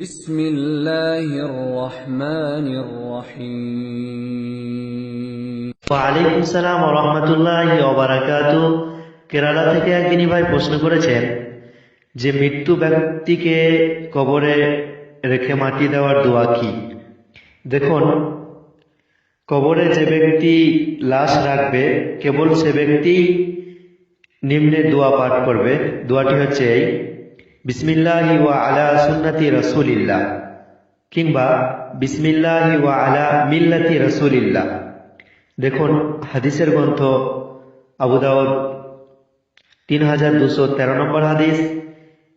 بسم الله الرحمن الرحيم ওয়ালাইকুম সালাম ওয়া রাহমাতুল্লাহি ওয়া বারাকাতুহু। কেরালা থেকে এক দিনী ভাই প্রশ্ন করেছেন যে মৃত্যু ব্যক্তিকে কবরে রেখে মাটি দেওয়ার দোয়া কি। দেখুন, কবরে যে ব্যক্তি লাশ রাখবে কেবল সে ব্যক্তি নিম্নে দোয়া পাঠ করবে। দোয়াটি হচ্ছে এই, বিসমিল্লাহি ওয়া আলা সুন্নতি রাসূলিল্লাহ কিংবা বিসমিল্লাহি ওয়া আলা মিল্লাতি রাসূলিল্লাহ। দেখুন, হাদিসের গ্রন্থ আবু দাউদ 3213 নম্বর হাদিস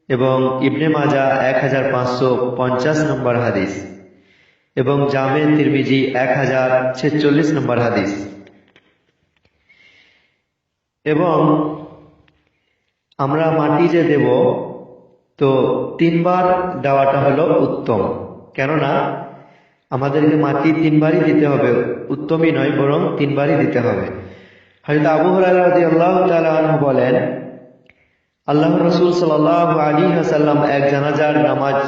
এবং ইবনে মাজাহ 1550 নম্বর হাদিস এবং জামে তিরমিজি 1046 নম্বর হাদিস। এবং আমরা মাটি যে দেব তো 3 বার দেওয়াটা হলো উত্তম, কেননা আমাদেরকে মাটি 3 বারই দিতে হবে, উত্তমই নয় বরং 3 বারই দিতে হবে। হযরত আবু হুরায়রা রাদিয়াল্লাহু তাআলা আনহু বলেন, আল্লাহর রাসূল সাল্লাল্লাহু আলাইহি ওয়াসাল্লাম এক জানাজার নামাজ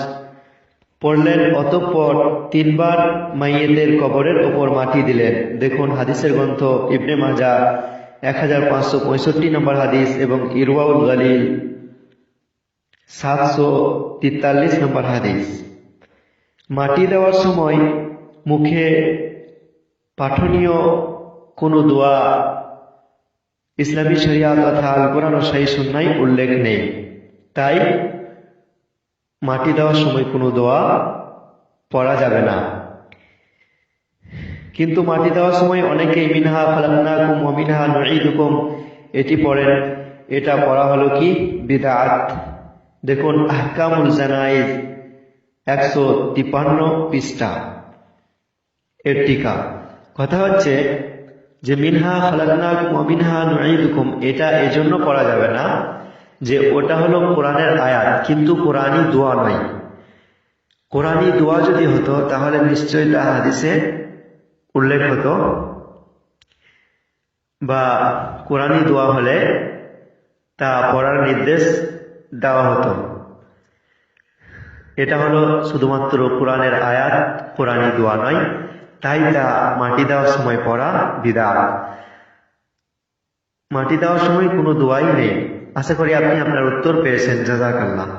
পড়লেন, অতঃপর 3 বার মাইয়েতের কবরের উপর মাটি দিলেন। দেখুন, হাদিসের গ্রন্থ ইবনে মাজাহ 1565 নম্বর হাদিস এবং ইরওয়াউল গালিল 743 নম্বর হাদিস। মাটি দেওয়ার সময় মুখে পাঠনীয় কোনো দোয়া ইসলামী শরিয়াত তথা আল কোরআন ও সহিহ সুন্নাহয় উল্লেখ নেই, তাই মাটি দেওয়ার সময় কোনো দোয়া পড়া যাবে না। কিন্তু মাটি দেওয়ার সময় অনেকেই মিনহা খালাকনাকুম ওয়া মিনহা নুঈদুকুম এটি পড়েন, এটা পড়া হলো কি বিদআত। দেখুন, আহকামুল জানাইজ 153 পৃষ্ঠা এর টিকা। কথা হচ্ছে যে মিনহা খালাকনাকুম ওয়া মিনহা নুঈদুকুম এটা এজন্য পড়া যাবে না যে ওটা হলো কোরআনের আয়াত, কিন্তু কোরআনী দোয়া নয়। কোরআনী দোয়া যদি হতো তাহলে নিশ্চয়ই তা হাদিসে উল্লেখ হতো, বা কোরআনী দোয়া হলে তা পড়ার নির্দেশ দেওয়া হতো। এটা হলো শুধুমাত্র কোরআনের আয়াত, কোরআনী দোয়া নয়, তাই তা মাটি দেওয়ার সময় পড়া বিদআত। মাটি দেওয়ার সময় কোনো দোয়াই নেই। আশা করি আপনি আপনার উত্তর পেয়েছেন। জাযাকাল্লাহ।